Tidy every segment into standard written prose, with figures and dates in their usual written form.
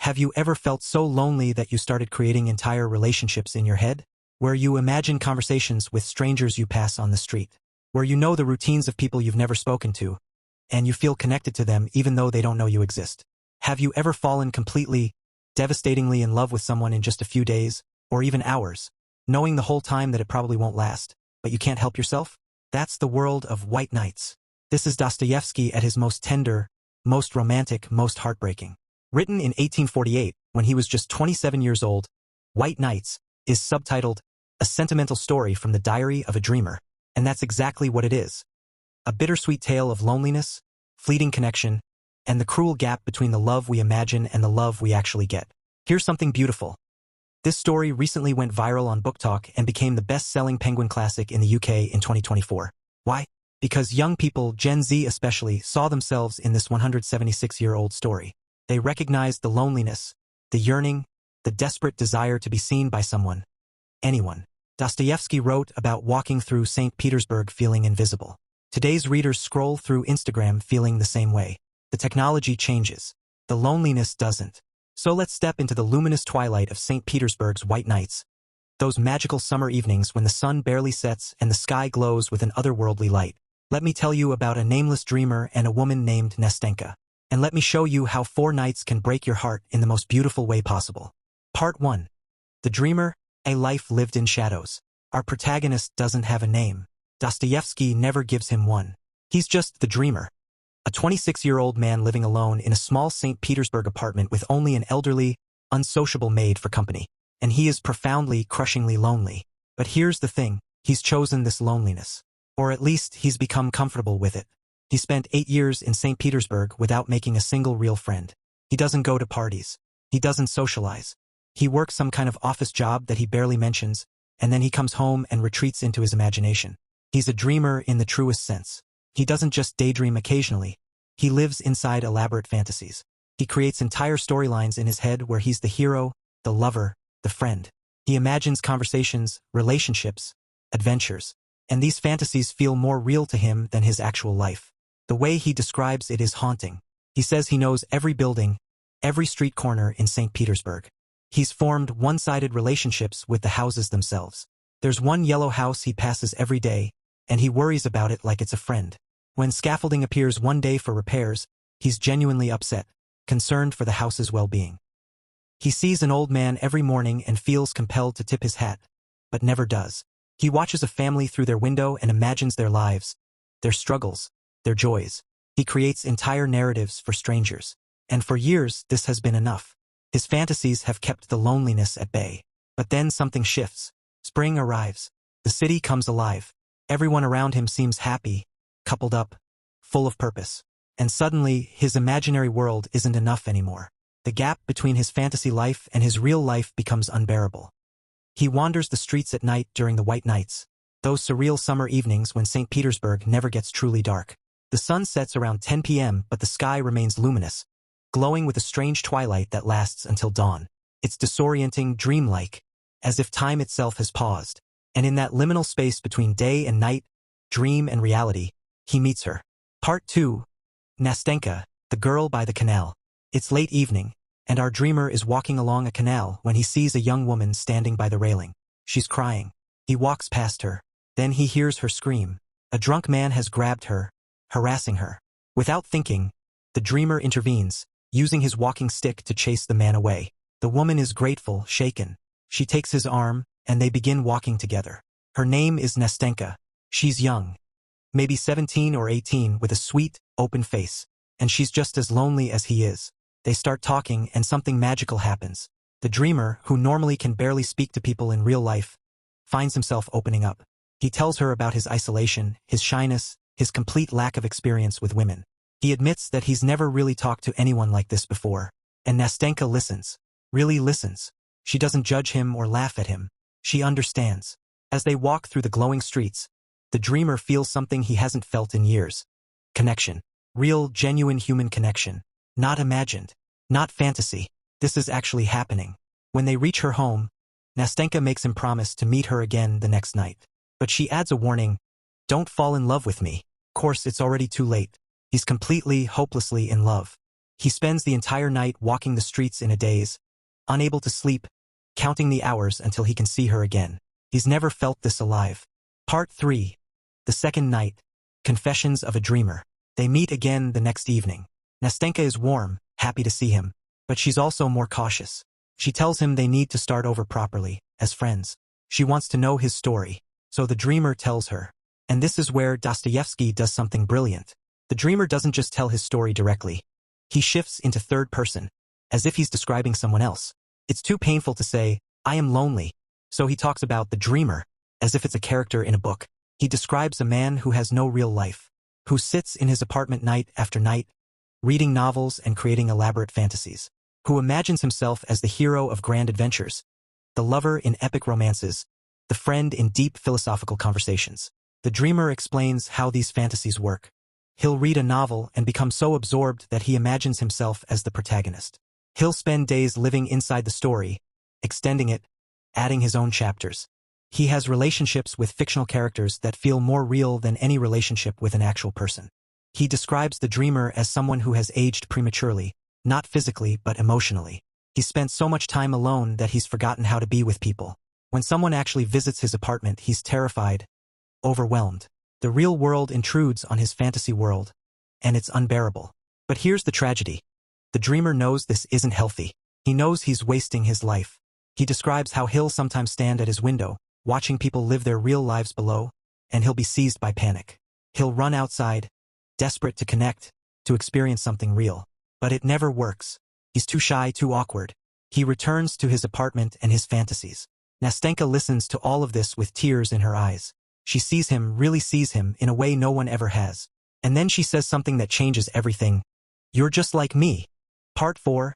Have you ever felt so lonely that you started creating entire relationships in your head? Where you imagine conversations with strangers you pass on the street. Where you know the routines of people you've never spoken to, and you feel connected to them even though they don't know you exist. Have you ever fallen completely, devastatingly in love with someone in just a few days, or even hours, knowing the whole time that it probably won't last, but you can't help yourself? That's the world of White Nights. This is Dostoevsky at his most tender, most romantic, most heartbreaking. Written in 1848, when he was just 27 years old, White Nights is subtitled, A Sentimental Story from the Diary of a Dreamer. And that's exactly what it is. A bittersweet tale of loneliness, fleeting connection, and the cruel gap between the love we imagine and the love we actually get. Here's something beautiful. This story recently went viral on BookTok and became the best-selling Penguin classic in the UK in 2024. Why? Because young people, Gen Z especially, saw themselves in this 176-year-old story. They recognized the loneliness, the yearning, the desperate desire to be seen by someone, anyone. Dostoevsky wrote about walking through St. Petersburg feeling invisible. Today's readers scroll through Instagram feeling the same way. The technology changes. The loneliness doesn't. So let's step into the luminous twilight of St. Petersburg's White Nights. Those magical summer evenings when the sun barely sets and the sky glows with an otherworldly light. Let me tell you about a nameless dreamer and a woman named Nastenka. And let me show you how 4 nights can break your heart in the most beautiful way possible. Part 1. The Dreamer, a life lived in shadows. Our protagonist doesn't have a name. Dostoevsky never gives him one. He's just the dreamer. A 26-year-old man living alone in a small St. Petersburg apartment with only an elderly, unsociable maid for company. And he is profoundly, crushingly lonely. But here's the thing, he's chosen this loneliness. Or at least he's become comfortable with it. He spent 8 years in St. Petersburg without making a single real friend. He doesn't go to parties. He doesn't socialize. He works some kind of office job that he barely mentions, and then he comes home and retreats into his imagination. He's a dreamer in the truest sense. He doesn't just daydream occasionally. He lives inside elaborate fantasies. He creates entire storylines in his head where he's the hero, the lover, the friend. He imagines conversations, relationships, adventures. And these fantasies feel more real to him than his actual life. The way he describes it is haunting. He says he knows every building, every street corner in St. Petersburg. He's formed one-sided relationships with the houses themselves. There's one yellow house he passes every day, and he worries about it like it's a friend. When scaffolding appears one day for repairs, he's genuinely upset, concerned for the house's well-being. He sees an old man every morning and feels compelled to tip his hat, but never does. He watches a family through their window and imagines their lives, their struggles, their joys. He creates entire narratives for strangers. And for years, this has been enough. His fantasies have kept the loneliness at bay. But then something shifts. Spring arrives. The city comes alive. Everyone around him seems happy, coupled up, full of purpose. And suddenly, his imaginary world isn't enough anymore. The gap between his fantasy life and his real life becomes unbearable. He wanders the streets at night during the White Nights, those surreal summer evenings when St. Petersburg never gets truly dark. The sun sets around 10 p.m., but the sky remains luminous, glowing with a strange twilight that lasts until dawn. It's disorienting, dreamlike, as if time itself has paused. And in that liminal space between day and night, dream and reality, he meets her. Part 2. Nastenka, the girl by the canal. It's late evening, and our dreamer is walking along a canal when he sees a young woman standing by the railing. She's crying. He walks past her. Then he hears her scream. A drunk man has grabbed her, harassing her. Without thinking, the dreamer intervenes, using his walking stick to chase the man away. The woman is grateful, shaken. She takes his arm, and they begin walking together. Her name is Nastenka. She's young, maybe 17 or 18, with a sweet, open face. And she's just as lonely as he is. They start talking, and something magical happens. The dreamer, who normally can barely speak to people in real life, finds himself opening up. He tells her about his isolation, his shyness, his complete lack of experience with women. He admits that he's never really talked to anyone like this before. And Nastenka listens. Really listens. She doesn't judge him or laugh at him. She understands. As they walk through the glowing streets, the dreamer feels something he hasn't felt in years. Connection. Real, genuine human connection. Not imagined. Not fantasy. This is actually happening. When they reach her home, Nastenka makes him promise to meet her again the next night. But she adds a warning. Don't fall in love with me. Of course, it's already too late. He's completely, hopelessly in love. He spends the entire night walking the streets in a daze, unable to sleep, counting the hours until he can see her again. He's never felt this alive. Part 3. The second night. Confessions of a Dreamer. They meet again the next evening. Nastenka is warm, happy to see him, but she's also more cautious. She tells him they need to start over properly, as friends. She wants to know his story, so the dreamer tells her. And this is where Dostoevsky does something brilliant. The dreamer doesn't just tell his story directly. He shifts into third person, as if he's describing someone else. It's too painful to say, I am lonely, so he talks about the dreamer, as if it's a character in a book. He describes a man who has no real life, who sits in his apartment night after night, reading novels and creating elaborate fantasies, who imagines himself as the hero of grand adventures, the lover in epic romances, the friend in deep philosophical conversations. The dreamer explains how these fantasies work. He'll read a novel and become so absorbed that he imagines himself as the protagonist. He'll spend days living inside the story, extending it, adding his own chapters. He has relationships with fictional characters that feel more real than any relationship with an actual person. He describes the dreamer as someone who has aged prematurely, not physically but emotionally. He's spent so much time alone that he's forgotten how to be with people. When someone actually visits his apartment, he's terrified, overwhelmed. The real world intrudes on his fantasy world, and it's unbearable. But here's the tragedy. The dreamer knows this isn't healthy. He knows he's wasting his life. He describes how he'll sometimes stand at his window, watching people live their real lives below, and he'll be seized by panic. He'll run outside, desperate to connect, to experience something real. But it never works. He's too shy, too awkward. He returns to his apartment and his fantasies. Nastenka listens to all of this with tears in her eyes. She sees him, really sees him, in a way no one ever has. And then she says something that changes everything. You're just like me. Part 4.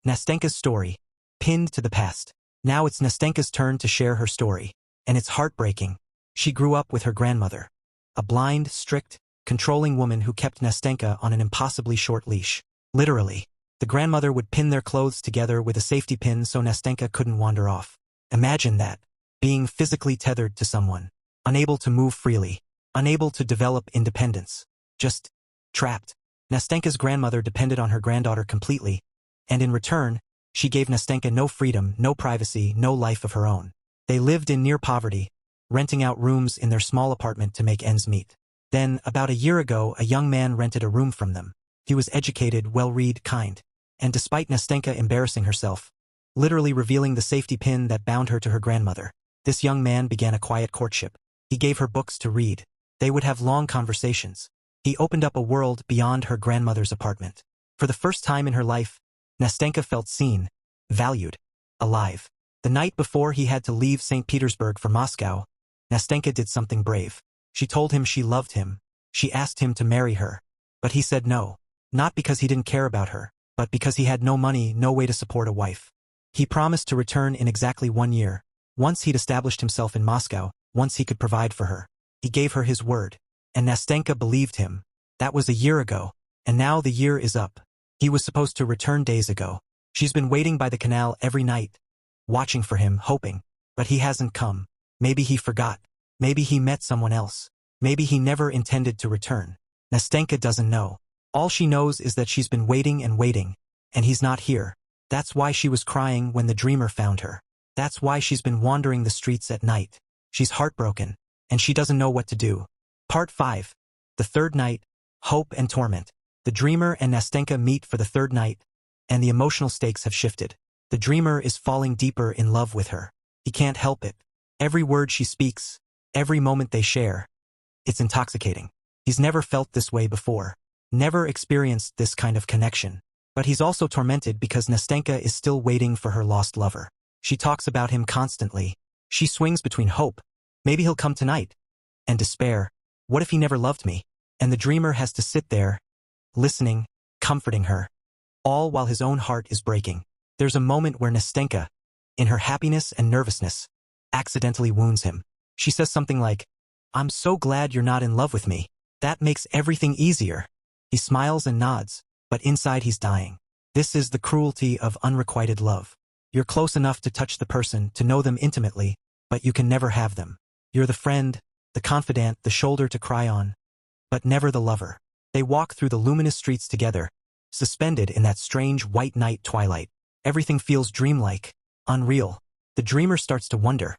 Nastenka's story. Pinned to the past. Now it's Nastenka's turn to share her story. And it's heartbreaking. She grew up with her grandmother, a blind, strict, controlling woman who kept Nastenka on an impossibly short leash. Literally. The grandmother would pin their clothes together with a safety pin so Nastenka couldn't wander off. Imagine that. Being physically tethered to someone. Unable to move freely. Unable to develop independence. Just trapped. Nastenka's grandmother depended on her granddaughter completely, and in return, she gave Nastenka no freedom, no privacy, no life of her own. They lived in near poverty, renting out rooms in their small apartment to make ends meet. Then, about a year ago, a young man rented a room from them. He was educated, well-read, kind. And despite Nastenka embarrassing herself, literally revealing the safety pin that bound her to her grandmother, this young man began a quiet courtship. He gave her books to read. They would have long conversations. He opened up a world beyond her grandmother's apartment. For the first time in her life, Nastenka felt seen, valued, alive. The night before he had to leave St. Petersburg for Moscow, Nastenka did something brave. She told him she loved him. She asked him to marry her. But he said no. Not because he didn't care about her, but because he had no money, no way to support a wife. He promised to return in exactly 1 year. Once he'd established himself in Moscow, once he could provide for her. He gave her his word. And Nastenka believed him. That was a year ago. And now the year is up. He was supposed to return days ago. She's been waiting by the canal every night, watching for him, hoping. But he hasn't come. Maybe he forgot. Maybe he met someone else. Maybe he never intended to return. Nastenka doesn't know. All she knows is that she's been waiting, and he's not here. That's why she was crying when the dreamer found her. That's why she's been wandering the streets at night. She's heartbroken, and she doesn't know what to do. Part 5. The third night. Hope and torment. The dreamer and Nastenka meet for the third night, and the emotional stakes have shifted. The dreamer is falling deeper in love with her. He can't help it. Every word she speaks, every moment they share, it's intoxicating. He's never felt this way before. Never experienced this kind of connection. But he's also tormented because Nastenka is still waiting for her lost lover. She talks about him constantly. She swings between hope, maybe he'll come tonight, and despair, what if he never loved me? And the dreamer has to sit there, listening, comforting her, all while his own heart is breaking. There's a moment where Nastenka, in her happiness and nervousness, accidentally wounds him. She says something like, I'm so glad you're not in love with me. That makes everything easier. He smiles and nods, but inside he's dying. This is the cruelty of unrequited love. You're close enough to touch the person, to know them intimately, but you can never have them. You're the friend, the confidant, the shoulder to cry on, but never the lover. They walk through the luminous streets together, suspended in that strange white night twilight. Everything feels dreamlike, unreal. The dreamer starts to wonder,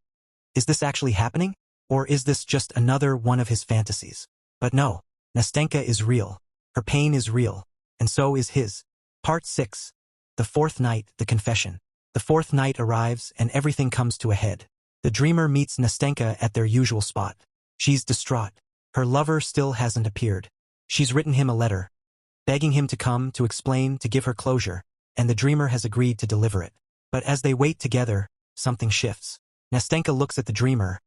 is this actually happening? Or is this just another one of his fantasies? But no, Nastenka is real. Her pain is real, and so is his. Part 6. The fourth night, the confession. The fourth night arrives and everything comes to a head. The dreamer meets Nastenka at their usual spot. She's distraught. Her lover still hasn't appeared. She's written him a letter, begging him to come, to explain, to give her closure, and the dreamer has agreed to deliver it. But as they wait together, something shifts. Nastenka looks at the dreamer,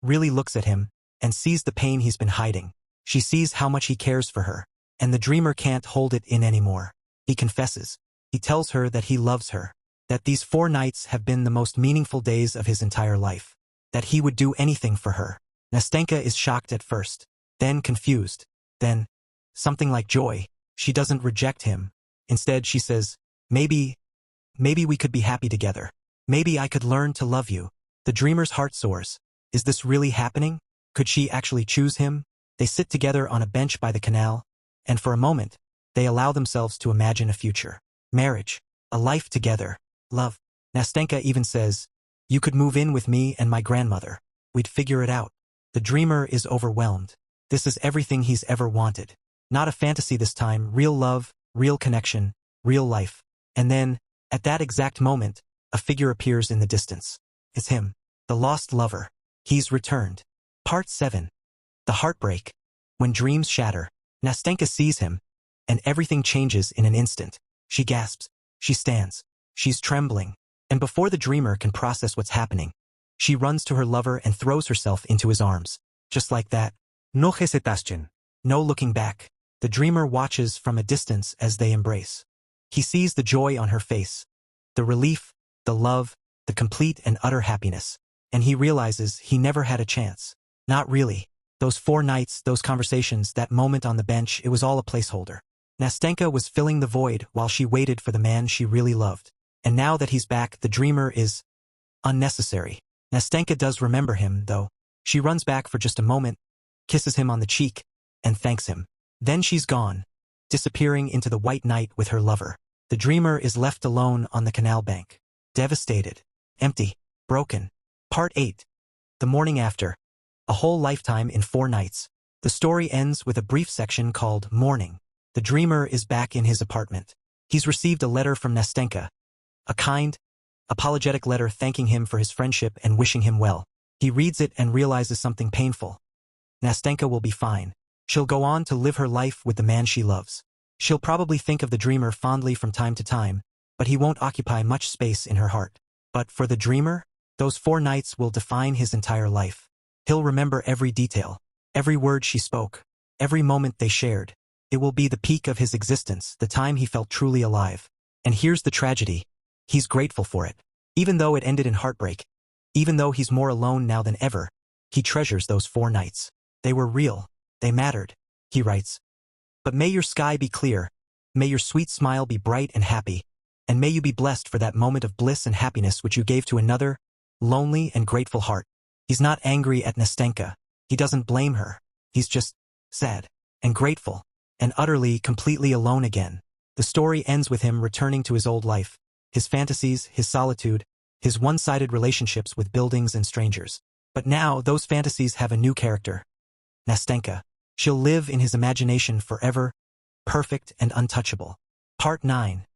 really looks at him, and sees the pain he's been hiding. She sees how much he cares for her, and the dreamer can't hold it in anymore. He confesses. He tells her that he loves her, that these 4 nights have been the most meaningful days of his entire life, that he would do anything for her. Nastenka is shocked at first, then confused, then something like joy. She doesn't reject him. Instead, she says, maybe we could be happy together. Maybe I could learn to love you. The dreamer's heart soars. Is this really happening? Could she actually choose him? They sit together on a bench by the canal, and for a moment, they allow themselves to imagine a future. Marriage, a life together, love. Nastenka even says, you could move in with me and my grandmother. We'd figure it out. The dreamer is overwhelmed. This is everything he's ever wanted. Not a fantasy this time, real love, real connection, real life. And then, at that exact moment, a figure appears in the distance. It's him, the lost lover. He's returned. Part 7. The heartbreak. When dreams shatter, Nastenka sees him, and everything changes in an instant. She gasps. She stands. She's trembling. And before the dreamer can process what's happening, she runs to her lover and throws herself into his arms. Just like that. No hesitation. No looking back. The dreamer watches from a distance as they embrace. He sees the joy on her face, the relief, the love, the complete and utter happiness. And he realizes he never had a chance. Not really. Those 4 nights, those conversations, that moment on the bench, it was all a placeholder. Nastenka was filling the void while she waited for the man she really loved. And now that he's back, the dreamer is unnecessary. Nastenka does remember him, though. She runs back for just a moment, kisses him on the cheek, and thanks him. Then she's gone, disappearing into the white night with her lover. The dreamer is left alone on the canal bank. Devastated. Empty. Broken. Part 8. The morning after. A whole lifetime in 4 nights. The story ends with a brief section called Morning. The dreamer is back in his apartment. He's received a letter from Nastenka. A kind, apologetic letter thanking him for his friendship and wishing him well. He reads it and realizes something painful. Nastenka will be fine. She'll go on to live her life with the man she loves. She'll probably think of the dreamer fondly from time to time, but he won't occupy much space in her heart. But for the dreamer, those 4 nights will define his entire life. He'll remember every detail, every word she spoke, every moment they shared. It will be the peak of his existence, the time he felt truly alive. And here's the tragedy. He's grateful for it. Even though it ended in heartbreak, even though he's more alone now than ever, he treasures those 4 nights. They were real. They mattered. He writes, but may your sky be clear, may your sweet smile be bright and happy, and may you be blessed for that moment of bliss and happiness which you gave to another, lonely and grateful heart. He's not angry at Nastenka. He doesn't blame her. He's just sad and grateful and utterly, completely alone again. The story ends with him returning to his old life, his fantasies, his solitude, his one-sided relationships with buildings and strangers. But now those fantasies have a new character. Nastenka. She'll live in his imagination forever, perfect and untouchable. Part 9.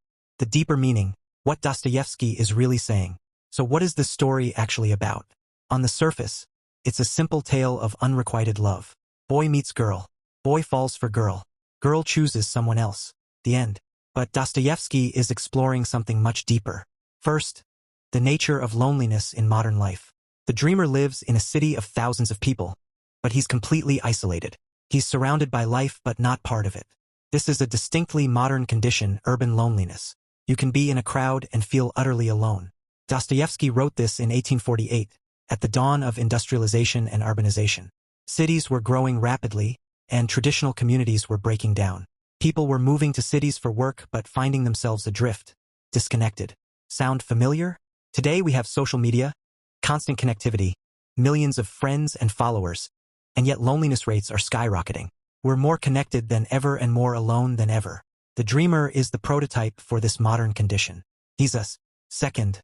The deeper meaning, what Dostoevsky is really saying. So what is this story actually about? On the surface, it's a simple tale of unrequited love. Boy meets girl. Boy falls for girl. Girl chooses someone else. The end. But Dostoevsky is exploring something much deeper. First, the nature of loneliness in modern life. The dreamer lives in a city of thousands of people, but he's completely isolated. He's surrounded by life but not part of it. This is a distinctly modern condition, urban loneliness. You can be in a crowd and feel utterly alone. Dostoevsky wrote this in 1848, at the dawn of industrialization and urbanization. Cities were growing rapidly, and traditional communities were breaking down. People were moving to cities for work but finding themselves adrift, disconnected. Sound familiar? Today we have social media, constant connectivity, millions of friends and followers, and yet loneliness rates are skyrocketing. We're more connected than ever and more alone than ever. The dreamer is the prototype for this modern condition. He's us. Second,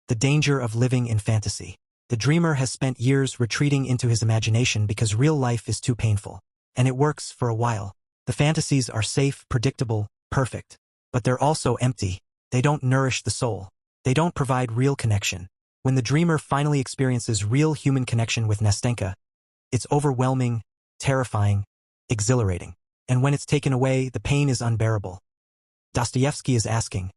the danger of living in fantasy. The dreamer has spent years retreating into his imagination because real life is too painful. And it works for a while. The fantasies are safe, predictable, perfect. But they're also empty. They don't nourish the soul. They don't provide real connection. When the dreamer finally experiences real human connection with Nastenka, it's overwhelming, terrifying, exhilarating. And when it's taken away, the pain is unbearable. Dostoevsky is asking,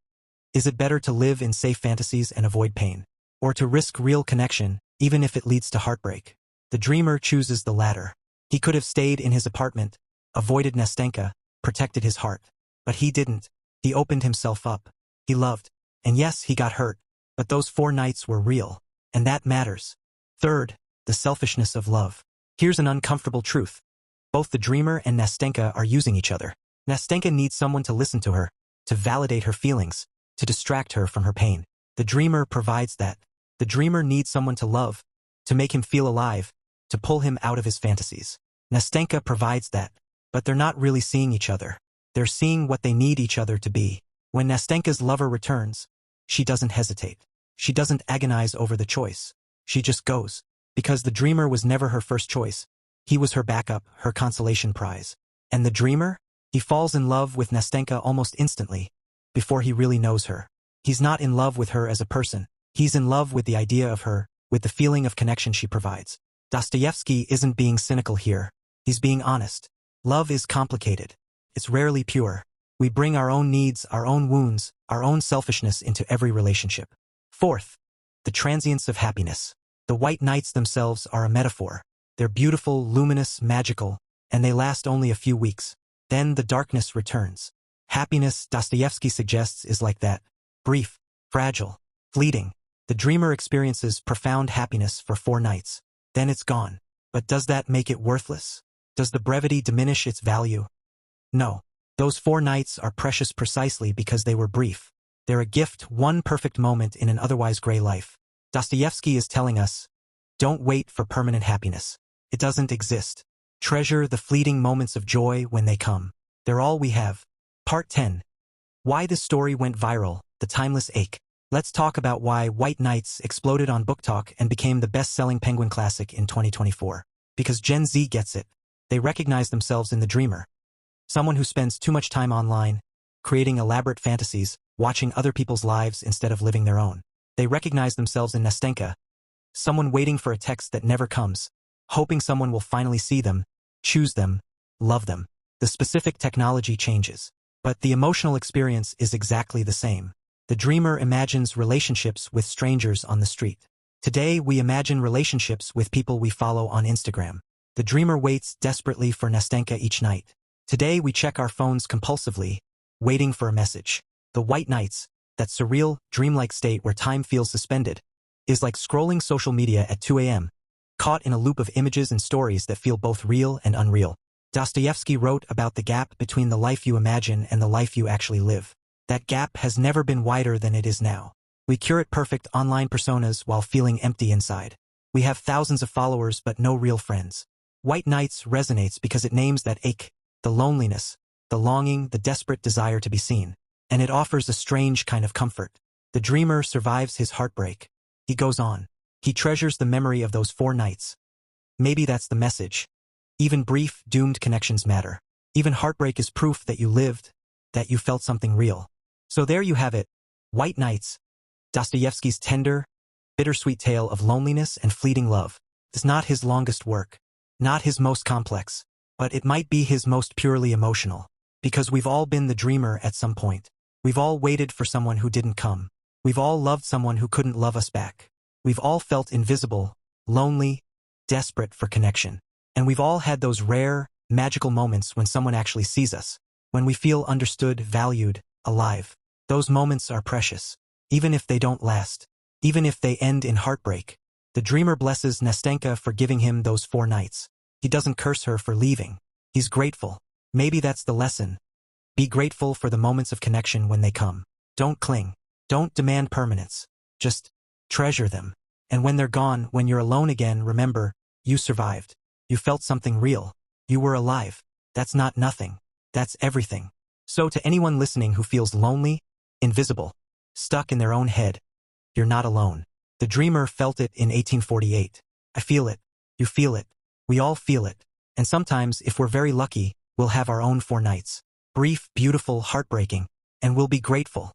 is it better to live in safe fantasies and avoid pain, or to risk real connection, even if it leads to heartbreak? The dreamer chooses the latter. He could have stayed in his apartment, avoided Nastenka, protected his heart. But he didn't. He opened himself up. He loved. And yes, he got hurt. But those 4 nights were real. And that matters. Third, the selfishness of love. Here's an uncomfortable truth. Both the dreamer and Nastenka are using each other. Nastenka needs someone to listen to her, to validate her feelings, to distract her from her pain. The dreamer provides that. The dreamer needs someone to love, to make him feel alive, to pull him out of his fantasies. Nastenka provides that. But they're not really seeing each other. They're seeing what they need each other to be. When Nastenka's lover returns, she doesn't hesitate. She doesn't agonize over the choice. She just goes. Because the dreamer was never her first choice. He was her backup, her consolation prize. And the dreamer? He falls in love with Nastenka almost instantly, before he really knows her. He's not in love with her as a person. He's in love with the idea of her, with the feeling of connection she provides. Dostoevsky isn't being cynical here. He's being honest. Love is complicated. It's rarely pure. We bring our own needs, our own wounds, our own selfishness into every relationship. Fourth, the transience of happiness. The white nights themselves are a metaphor. They're beautiful, luminous, magical, and they last only a few weeks. Then the darkness returns. Happiness, Dostoevsky suggests, is like that. Brief, fragile, fleeting. The dreamer experiences profound happiness for 4 nights. Then it's gone. But does that make it worthless? Does the brevity diminish its value? No. Those 4 nights are precious precisely because they were brief. They're a gift, one perfect moment in an otherwise gray life. Dostoevsky is telling us, don't wait for permanent happiness. It doesn't exist. Treasure the fleeting moments of joy when they come. They're all we have. Part 10. Why this story went viral, the timeless ache. Let's talk about why White Nights exploded on BookTok and became the best-selling Penguin classic in 2024. Because Gen Z gets it. They recognize themselves in the dreamer. Someone who spends too much time online, creating elaborate fantasies, watching other people's lives instead of living their own. They recognize themselves in Nastenka. Someone waiting for a text that never comes, hoping someone will finally see them, choose them, love them. The specific technology changes, but the emotional experience is exactly the same. The dreamer imagines relationships with strangers on the street. Today we imagine relationships with people we follow on Instagram. The dreamer waits desperately for Nastenka each night. Today we check our phones compulsively, waiting for a message. The white nights, that surreal, dreamlike state where time feels suspended, is like scrolling social media at 2 a.m., caught in a loop of images and stories that feel both real and unreal. Dostoevsky wrote about the gap between the life you imagine and the life you actually live. That gap has never been wider than it is now. We curate perfect online personas while feeling empty inside. We have thousands of followers but no real friends. White Nights resonates because it names that ache, the loneliness, the longing, the desperate desire to be seen. And it offers a strange kind of comfort. The dreamer survives his heartbreak. He goes on. He treasures the memory of those 4 nights. Maybe that's the message. Even brief, doomed connections matter. Even heartbreak is proof that you lived, that you felt something real. So there you have it. White Nights. Dostoevsky's tender, bittersweet tale of loneliness and fleeting love. It's not his longest work, not his most complex, but it might be his most purely emotional. Because we've all been the dreamer at some point. We've all waited for someone who didn't come. We've all loved someone who couldn't love us back. We've all felt invisible, lonely, desperate for connection. And we've all had those rare, magical moments when someone actually sees us, when we feel understood, valued, alive. Those moments are precious, even if they don't last, even if they end in heartbreak. The dreamer blesses Nastenka for giving him those 4 nights. He doesn't curse her for leaving. He's grateful. Maybe that's the lesson. Be grateful for the moments of connection when they come. Don't cling. Don't demand permanence. Just treasure them. And when they're gone, when you're alone again, remember, you survived. You felt something real. You were alive. That's not nothing. That's everything. So to anyone listening who feels lonely, invisible, stuck in their own head, you're not alone. The dreamer felt it in 1848. I feel it. You feel it. We all feel it. And sometimes, if we're very lucky, we'll have our own 4 nights. Brief, beautiful, heartbreaking. And we'll be grateful.